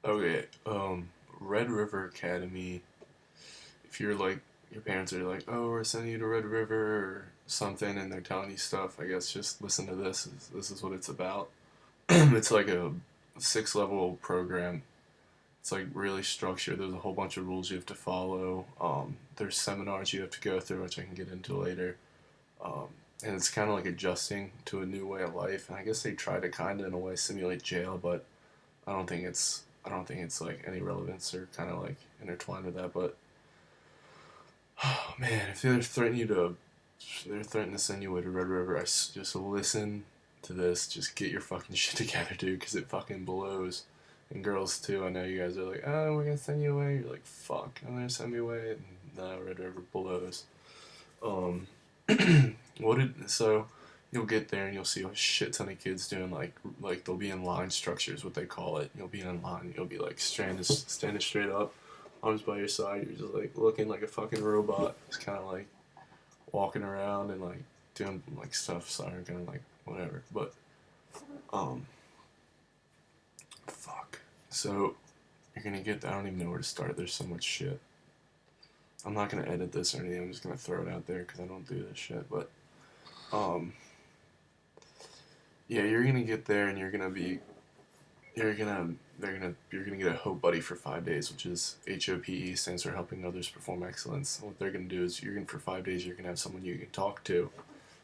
Okay, Red River Academy. If you're like, your parents are like, oh, we're sending you to Red River or something, and they're telling you stuff, I guess just listen to this. This is what it's about. It's like a six-level program. It's like really structured. There's a whole bunch of rules you have to follow. There's seminars you have to go through, which I can get into later. Um, and it's kind of like adjusting to a new way of life. And I guess they try to kind of, in a way, simulate jail, but I don't think it's like any relevance or kind of like intertwined with that. But oh man, if they're threatening to send you away to Red River, just listen to this. Just get your fucking shit together, dude, because it fucking blows. And girls too. I know you guys are like, oh, we're gonna send you away. You're like, fuck, I'm gonna send me away. And no, Red River blows. Um, what did so? You'll get there and you'll see a shit ton of kids doing like they'll be in line structures, what they call it. You'll be in line. You'll be like standing straight up, arms by your side. You're just like looking like a fucking robot. Just kind of like walking around and like doing like stuff. Sorry, I'm gonna like whatever. But um, fuck. So you're gonna get. I don't even know where to start. There's so much shit. I'm not gonna edit this or anything. I'm just gonna throw it out there because I don't do this shit. But um, yeah, you're gonna get there and you're gonna you're gonna get a Hope Buddy for 5 days, which is HOPE, stands for Helping Others Perform Excellence. What they're gonna do is you're gonna for 5 days you're gonna have someone you can talk to,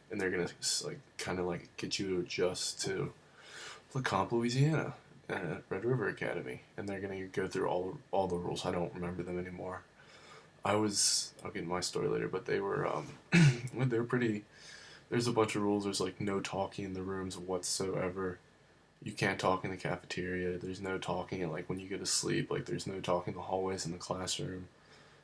and they're gonna like kind of like get you to adjust to LeComp, Louisiana, at Red River Academy, and they're gonna go through all the rules. I don't remember them anymore. I'll get into my story later, but they were they're pretty. There's a bunch of rules. There's like no talking in the rooms whatsoever. You can't talk in the cafeteria. There's no talking and like when you go to sleep. Like there's no talking in the hallways in the classroom.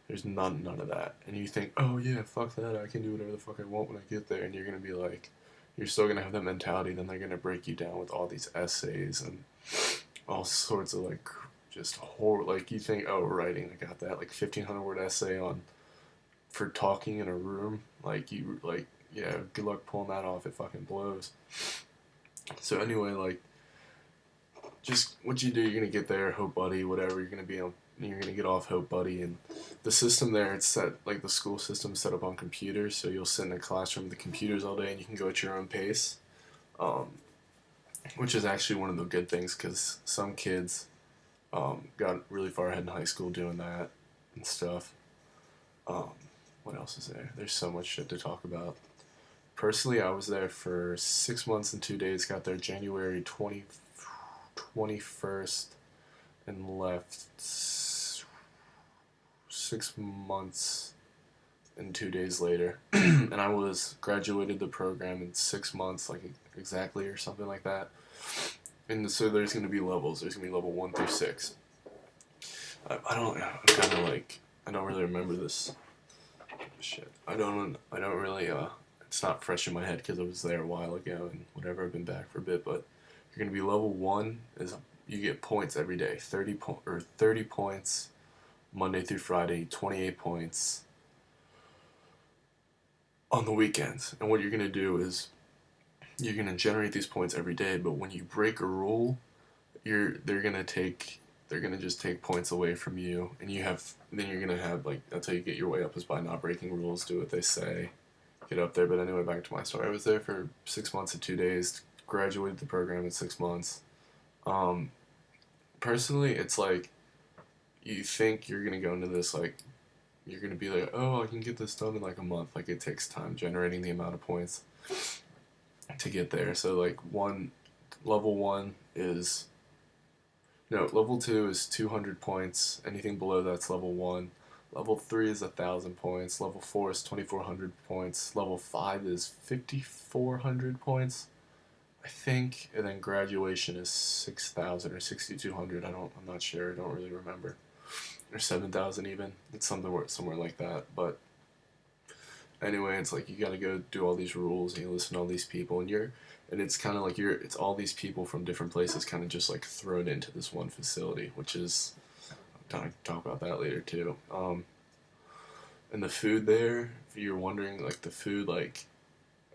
There's none of that. And you think, oh yeah, fuck that. I can do whatever the fuck I want when I get there. And you're gonna be like, you're still gonna have that mentality. Then they're gonna break you down with all these essays and all sorts of like just horror. Like you think, oh, writing, I got that. Like 1,500 word essay on for talking in a room. Like you like yeah, good luck pulling that off. It fucking blows. So anyway, like just what you do, you're gonna get there, Hope Buddy, whatever. You're gonna get off Hope Buddy, and the system there, it's set like the school system set up on computers. So you'll sit in a classroom with the computers all day, and you can go at your own pace, um, which is actually one of the good things because some kids got really far ahead in high school doing that and stuff. Um, what else is there? There's so much shit to talk about. Personally, I was there for 6 months and 2 days. Got there January 21st and left 6 months and 2 days later. And I was graduated the program in 6 months, like exactly or something like that. And so there's going to be levels. There's going to be level 1 through 6. I don't. I'm kind of like I don't really remember this shit. I don't really. It's not fresh in my head because I was there a while ago and whatever. I've been back for a bit, but you're gonna be level one. Is you get points every day. 30 points Monday through Friday. 28 points on the weekends. And what you're gonna do is you're gonna generate these points every day. But when you break a rule, they're gonna just take points away from you, and then you're gonna have like that's how you get your way up is by not breaking rules, do what they say, get up there. But anyway, back to my story. I was there for 6 months and 2 days. Graduated the program in 6 months. Um, Personally, it's like you think you're gonna go into this like you're gonna be like, oh, I can get this done in like a month. Like it takes time generating the amount of points to get there. So like level one is no, level two is 200 points. Anything below that's level one. Level three is 1,000 points. Level four is 2,400 points. Level five is 5,400 points, I think. And then graduation is 6,000 or 6,200. I'm not sure. I don't really remember. Or 7,000 even. It's somewhere like that. But anyway, it's like you got to go do all these rules and you listen to all these people and it's kind of like it's all these people from different places kind of just like thrown into this one facility, which is I'll talk about that later too. And the food there, if you're wondering, like the food, like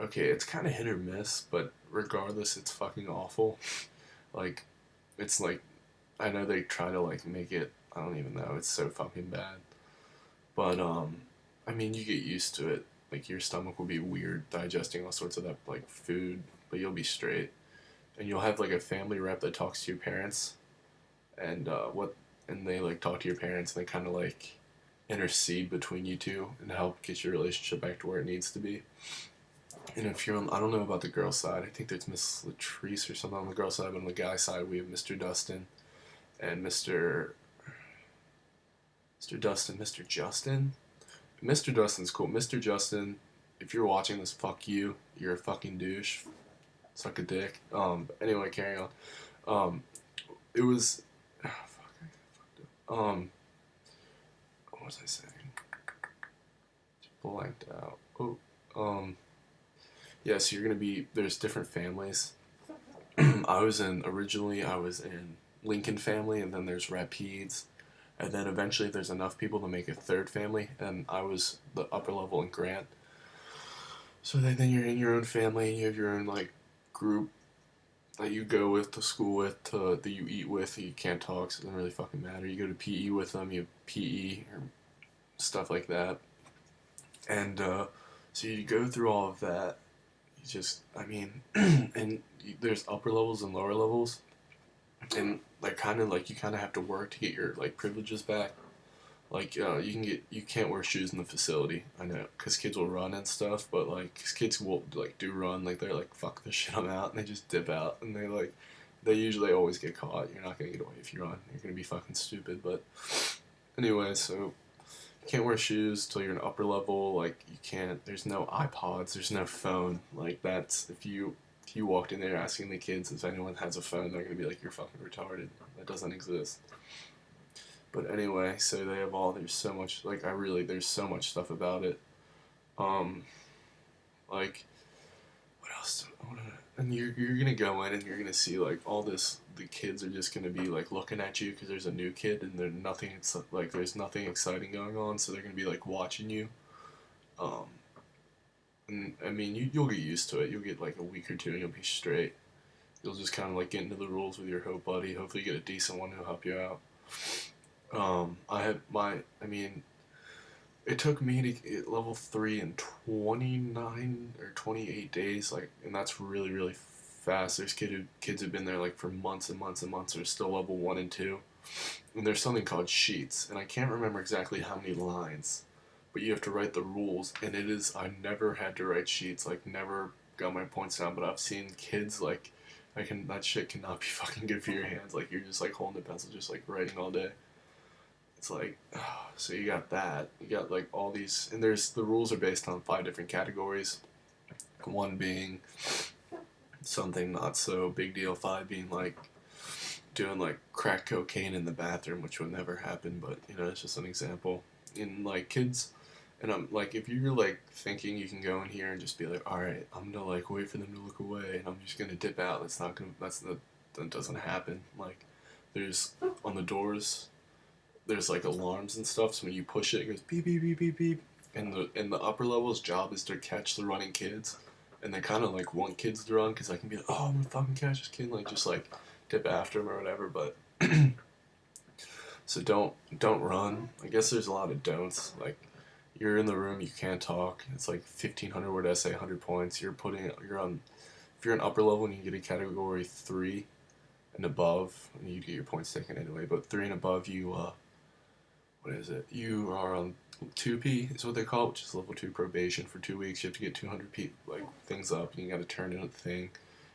okay, it's kind of hit or miss, but regardless, it's fucking awful. Like it's like I know they try to like make it. I don't even know. It's so fucking bad. But I mean, you get used to it. Like your stomach will be weird digesting all sorts of that like food, but you'll be straight. And you'll have like a family rep that talks to your parents, and and they like talk to your parents, and they kind of like intercede between you two and help get your relationship back to where it needs to be. And if you're on, I don't know about the girl side. I think there's Miss Latrice or something on the girl side, but on the guy side, we have Mr. Dustin and Mr. Dustin, Mr. Justin. Mr. Dustin's cool. Mr. Justin, if you're watching this, fuck you. You're a fucking douche. Suck a dick. Anyway, carry on. It was. Oh, fuck, I fucked up. What was I saying? Just blanked out. Oh. Yeah. So you're gonna be. There's different families. Originally I was in Lincoln family, and then there's Rapides, and then eventually there's enough people to make a third family, and I was the upper level in Grant. So then you're in your own family, and you have your own like group that you go with to school with, that you eat with. You can't talk, so it doesn't really fucking matter. You go to PE with them. You have PE or stuff like that, and so you go through all of that. You just, I mean, and there's upper levels and lower levels, and like kind of like you kind of have to work to get your like privileges back. Like you can't wear shoes in the facility. I know, cause kids will run and stuff, but like 'cause kids will like do run, like they're like fuck this shit, I'm out, and they just dip out, and they usually always get caught. You're not gonna get away if you run. You're gonna be fucking stupid. But anyway, so you can't wear shoes till you're an upper level. Like you can't. There's no iPods. There's no phone. Like that's if you walked in there asking the kids if anyone has a phone, they're gonna be like, you're fucking retarded. That doesn't exist. But anyway, so they have all. There's so much. Like there's so much stuff about it. Um, like what else? And you're gonna go in and you're gonna see like all this. The kids are just gonna be like looking at you because there's a new kid and there's nothing exciting going on. So they're gonna be like watching you. Um, and I mean you'll get used to it. You'll get like a week or two and you'll be straight. You'll just kind of like get into the rules with your hope buddy. Hopefully you get a decent one who'll help you out. I mean, it took me to get level 3 in 29 or 28 days, like, and that's really, really fast. There's kids who've been there like for months and months and months are still level 1 and 2. And there's something called sheets, and I can't remember exactly how many lines, but you have to write the rules, and I never had to write sheets, like, never got my points down, but I've seen kids, like, that shit cannot be fucking good for your hands, like, you're just, like, holding a pencil, just, like, writing all day. It's like, so you got that. You got like all these, and the rules are based on 5 different categories. One being something not so big deal. 5 being like doing like crack cocaine in the bathroom, which would never happen, but you know, it's just an example. And like kids, and I'm like, if you're like thinking you can go in here and just be like, all right, I'm gonna like wait for them to look away, and I'm just gonna dip out. That doesn't happen. Like, there's on the doors there's like alarms and stuff. So when you push it, it goes beep beep beep beep beep. And the upper level's job is to catch the running kids, and they kind of like want kids to run because I can be like, oh, I'm gonna fucking catch this kid, and like just like dip after him or whatever. But so don't run. I guess there's a lot of don'ts. Like you're in the room, you can't talk. It's like 1,500 word essay, 100 points. You're on. If you're an upper level and you get a category 3 and above, and you get your points taken anyway. But 3 and above, what is it? You are on 2P is what they call it, which is level 2 probation for 2 weeks. You have to get 200 like things up, and you got to turn in a thing.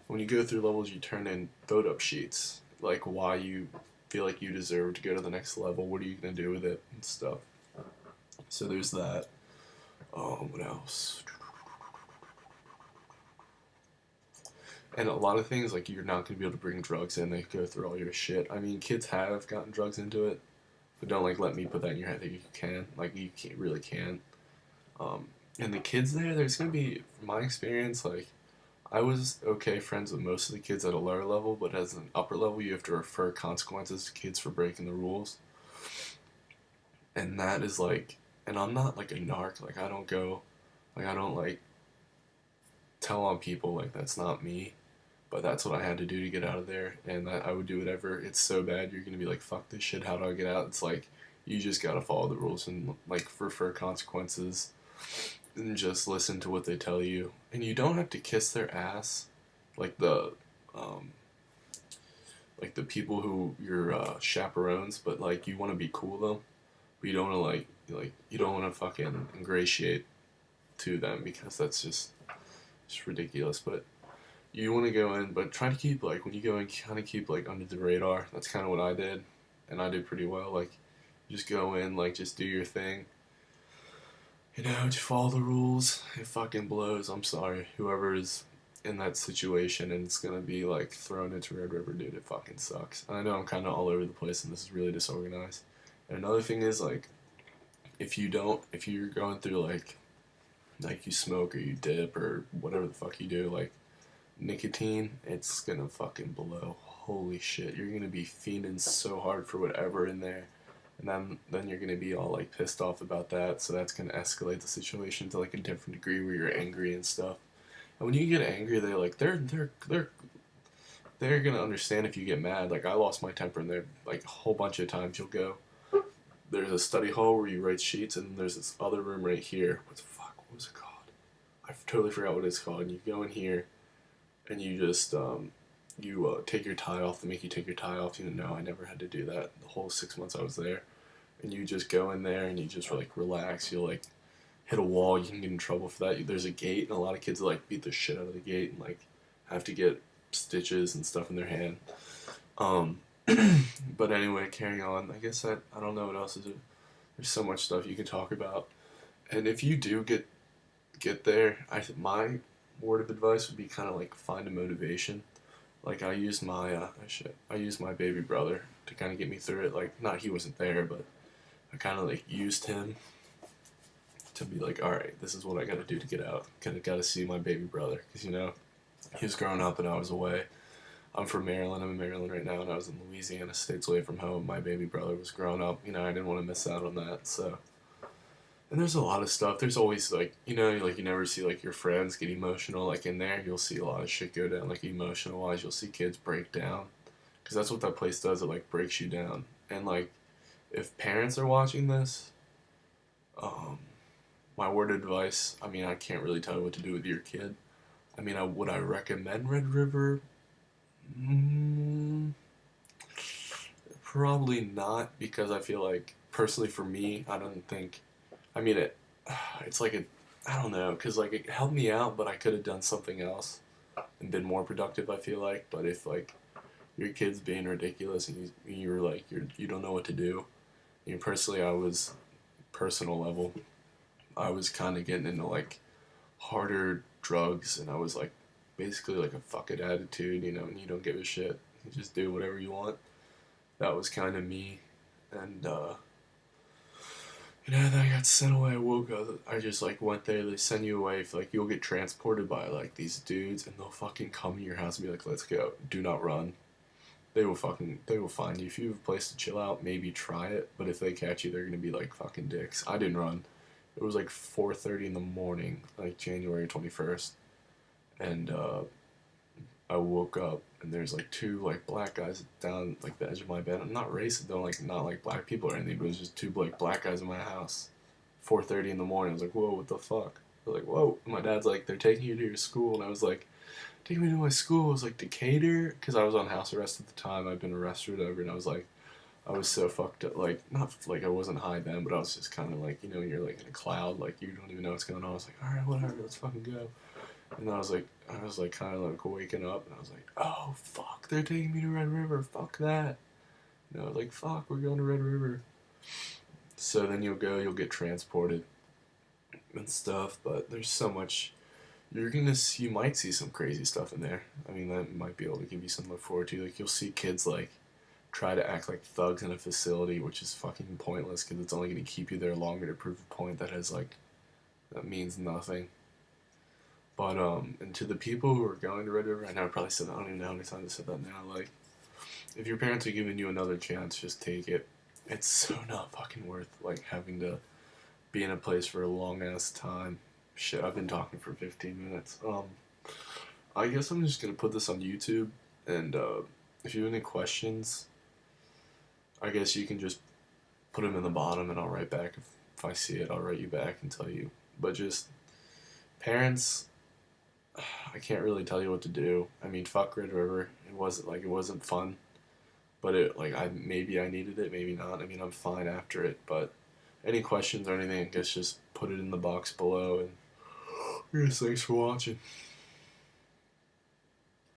When you go through levels, you turn in vote up sheets, like why you feel like you deserve to go to the next level. What are you gonna do with it and stuff. So there's that. What else? And a lot of things like you're not gonna be able to bring drugs in. They go through all your shit. I mean, kids have gotten drugs into it. But don't like let me put that in your head that you can. Like you can't really can. And the kids there's gonna be, from my experience, like I was okay friends with most of the kids at a lower level, but as an upper level, you have to refer consequences to kids for breaking the rules. And that is like, and I'm not like a narc. Like I don't like tell on people. Like that's not me. But that's what I had to do to get out of there, and I would do whatever. It's so bad, you're gonna be like, fuck this shit, how do I get out? It's like, you just gotta follow the rules and like refer consequences and just listen to what they tell you. And you don't have to kiss their ass like um, the people who you're chaperones, but like you want to be cool though. But you don't want to you don't want to fucking ingratiate to them because that's just ridiculous. But you want to go in, but try to keep like when you go in, kind of keep like under the radar. That's kind of what I did, and I did pretty well. Like, just go in, like just do your thing. You know, just follow the rules. It fucking blows. I'm sorry, whoever is in that situation and it's gonna be like thrown into Red River, dude. It fucking sucks. And I know I'm kind of all over the place, and this is really disorganized. And another thing is like, if you're going through like you smoke or you dip or whatever the fuck you do, like nicotine, it's gonna fucking blow. Holy shit, you're gonna be fiending so hard for whatever in there, and then you're gonna be all like pissed off about that. So that's gonna escalate the situation to like a different degree where you're angry and stuff. And when you get angry, they're gonna understand if you get mad. Like, I lost my temper in there like a whole bunch of times. You'll go, there's a study hall where you write sheets, and then there's this other room right here. What was it called? I totally forgot what it's called. And you go in here, and you just take your tie off. They make you take your tie off. You know, I never had to do that the whole 6 months I was there. And you just go in there and you just like relax. You'll like hit a wall. You can get in trouble for that. There's a gate, and a lot of kids like beat the shit out of the gate and like have to get stitches and stuff in their hand. Um, but anyway, carrying on. I guess I don't know what else is it. There's so much stuff you can talk about. And if you do get there, my word of advice would be kind of like find a motivation. Like, I used my baby brother to kind of get me through it. Like, not he wasn't there, but I kind of like used him to be like, all right, this is what I got to do to get out. Kind of got to see my baby brother because, you know, he was growing up and I was away. I'm from Maryland. I'm in Maryland right now, and I was in Louisiana, states away from home. My baby brother was growing up. You know, I didn't want to miss out on that. So, and there's a lot of stuff. There's always like, you know, like you never see like your friends get emotional. Like in there, you'll see a lot of shit go down. Like emotional wise, you'll see kids break down because that's what that place does. It like breaks you down. And like, if parents are watching this, um, my word of advice. I mean, I can't really tell you what to do with your kid. I mean, would I recommend Red River? Mm, probably not, because I feel like personally for me, I don't think. I mean, it's like I don't know, because like it helped me out, but I could have done something else and been more productive. I feel like, but if like your kid's being ridiculous and you're like you don't know what to do. I mean, personally, personal level, I was kind of getting into like harder drugs, and I was like basically like a fuck it attitude, you know, and you don't give a shit. You just do whatever you want. That was kind of me, and you know, then I got sent away. I woke up. I just like went there. They send you away. Like, you'll get transported by like these dudes, and they'll fucking come to your house and be like, "Let's go. Do not run." They will find you. If you have a place to chill out, maybe try it. But if they catch you, they're gonna be like fucking dicks. I didn't run. It was like 4:30 in the morning, like January 21st, and I woke up and there's like two like black guys down like the edge of my bed. I'm not racist though, like not like black people or anything, but it was just two like black guys in my house. 4:30 in the morning. I was like, whoa, what the fuck? They're like, whoa. And my dad's like, they're taking you to your school, and I was like, taking me to my school. It was like Decatur, because I was on house arrest at the time. I'd been arrested or whatever, and I was like, I was so fucked up. Like, not like I wasn't high then, but I was just kind of like, you know, you're like in a cloud, like you don't even know what's going on. I was like, all right, whatever, let's fucking go. And I was like kind of like waking up, and I was like, oh fuck, they're taking me to Red River. Fuck that. You know, like fuck, we're going to Red River. So then you'll get transported and stuff. But there's so much. You might see some crazy stuff in there. I mean, that might be able to give you something to look forward to. Like, you'll see kids like try to act like thugs in a facility, which is fucking pointless because it's only going to keep you there longer to prove a point that means nothing. But and to the people who are going to Red River, I know I probably said that. I don't even know how many times I said that now. Like, if your parents are giving you another chance, just take it. It's so not fucking worth like having to be in a place for a long ass time. Shit, I've been talking for 15 minutes. I guess I'm just gonna put this on YouTube, and if you have any questions, I guess you can just put them in the bottom, and I'll write back. If I see it, I'll write you back and tell you. But just parents, I can't really tell you what to do. I mean, fuck Red River. It wasn't fun, but it like I maybe I needed it, maybe not. I mean, I'm fine after it, but any questions or anything, I guess just put it in the box below. And yes, thanks for watching.